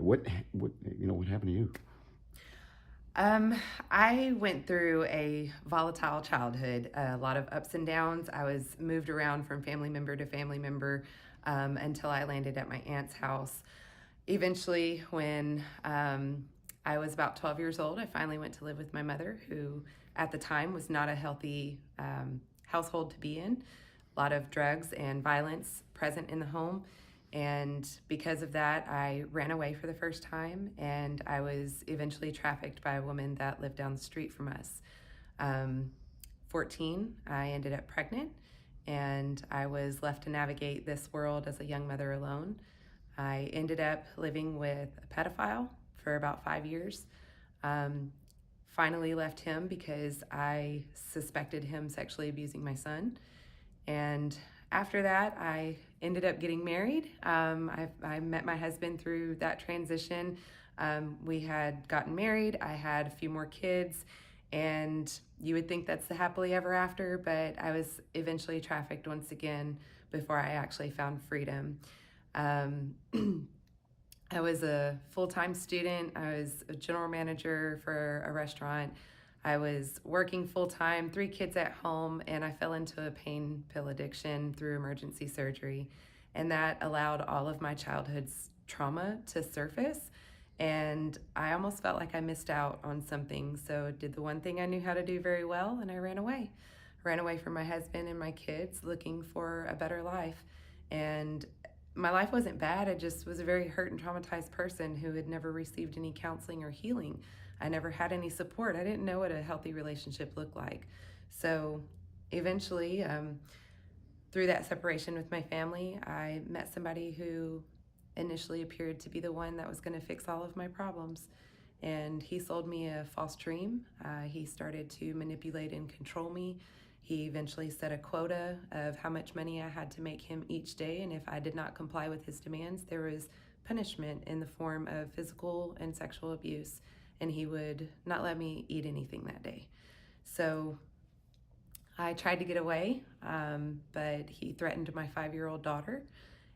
what happened to you? I went through a volatile childhood, a lot of ups and downs. I was moved around from family member to family member until I landed at my aunt's house. Eventually, when I was about 12 years old, I finally went to live with my mother, who at the time was not a healthy household to be in. A lot of drugs and violence present in the home. And because of that, I ran away for the first time, and I was eventually trafficked by a woman that lived down the street from us. Um, 14, I ended up pregnant, and I was left to navigate this world as a young mother alone. I ended up living with a pedophile for about 5 years. Um, Finally left him because I suspected him sexually abusing my son. And after that, I ended up getting married. I met my husband through that transition. We had gotten married. I had a few more kids, and you would think that's the happily ever after, but I was eventually trafficked once again before I actually found freedom. Um, I was a full-time student. I was a general manager for a restaurant. I was working full-time, 3 kids at home, and I fell into a pain pill addiction through emergency surgery. And that allowed all of my childhood's trauma to surface. And I almost felt like I missed out on something. So I did the one thing I knew how to do very well, and I ran away. I ran away from my husband and my kids looking for a better life. And my life wasn't bad. I just was a very hurt and traumatized person who had never received any counseling or healing. I never had any support. I didn't know what a healthy relationship looked like. So eventually, through that separation with my family, I met somebody who initially appeared to be the one that was going to fix all of my problems. And he sold me a false dream. He started to manipulate and control me. He eventually set a quota of how much money I had to make him each day, and if I did not comply with his demands, there was punishment in the form of physical and sexual abuse, and he would not let me eat anything that day. So I tried to get away, but he threatened my 5-year-old daughter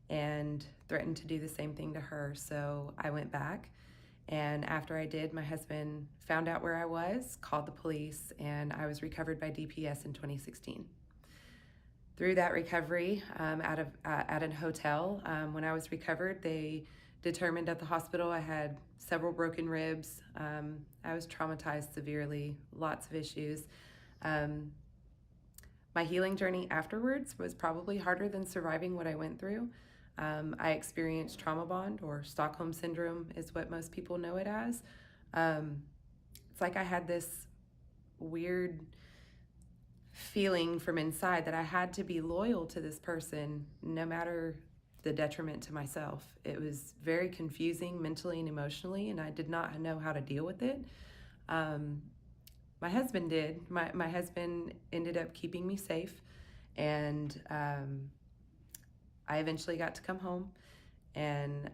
and threatened to do the same thing to her. So I went back. And after I did, my husband found out where I was, called the police, and I was recovered by DPS in 2016. Through that recovery at a hotel, when I was recovered, they determined at the hospital I had several broken ribs. I was traumatized severely, lots of issues. My healing journey afterwards was probably harder than surviving what I went through. I experienced trauma bond, or Stockholm syndrome is what most people know it as. It's like I had this weird feeling from inside that I had to be loyal to this person no matter the detriment to myself. It was very confusing mentally and emotionally, and I did not know how to deal with it. My husband did. My husband ended up keeping me safe, and I eventually got to come home, and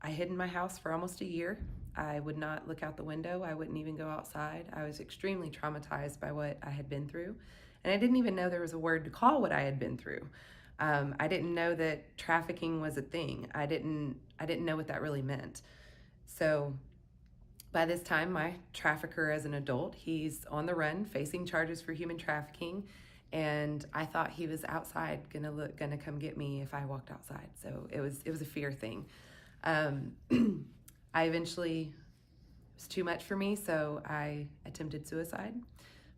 I hid in my house for almost a year. I would not look out the window. I wouldn't even go outside. I was extremely traumatized by what I had been through, and I didn't even know there was a word to call what I had been through. I didn't know that trafficking was a thing. I didn't know what that really meant. So by this time, my trafficker as an adult, he's on the run, facing charges for human trafficking, and I thought he was outside gonna come get me if I walked outside. So it was a fear thing. I eventually, it was too much for me, so I attempted suicide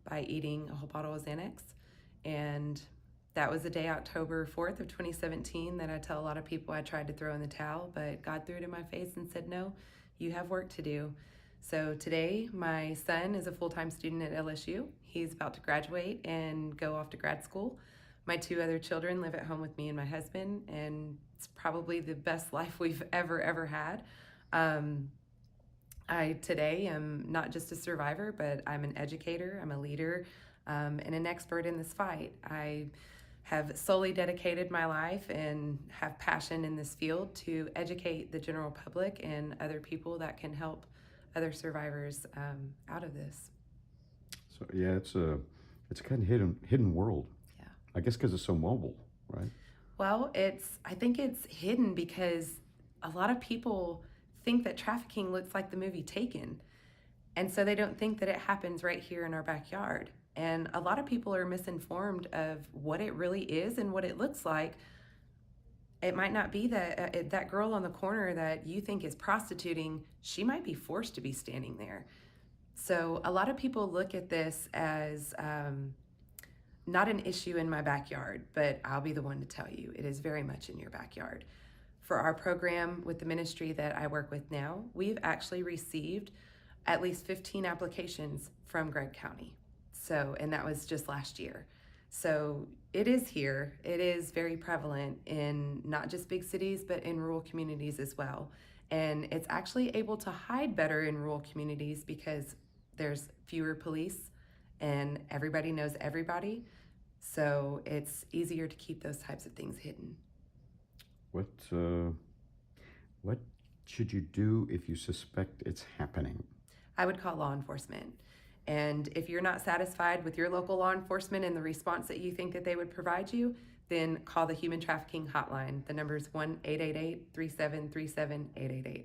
by eating a whole bottle of Xanax. And that was the day, October 4th of 2017, that I tell a lot of people I tried to throw in the towel, but God threw it in my face and said, no, you have work to do. So today, my son is a full-time student at LSU. He's about to graduate and go off to grad school. My 2 other children live at home with me and my husband, and it's probably the best life we've ever had. I today am not just a survivor, but I'm an educator, I'm a leader, and an expert in this fight. I have solely dedicated my life and have passion in this field to educate the general public and other people that can help other survivors out of this. So yeah, it's a kind of hidden world. Yeah. I guess because it's so mobile, right? Well, I think it's hidden because a lot of people think that trafficking looks like the movie Taken. And so they don't think that it happens right here in our backyard. And a lot of people are misinformed of what it really is and what it looks like. It might not be that that girl on the corner that you think is prostituting, she might be forced to be standing there. So a lot of people look at this as not an issue in my backyard, but I'll be the one to tell you it is very much in your backyard. For our program with the ministry that I work with now, we've actually received at least 15 applications from Gregg County. So, and that was just last year. So it is here. It is very prevalent in not just big cities, but in rural communities as well. And it's actually able to hide better in rural communities because there's fewer police and everybody knows everybody. So it's easier to keep those types of things hidden. What should you do if you suspect it's happening? I would call law enforcement. And if you're not satisfied with your local law enforcement and the response that you think that they would provide you, then call the Human Trafficking Hotline. The number is 1-888-373-7888.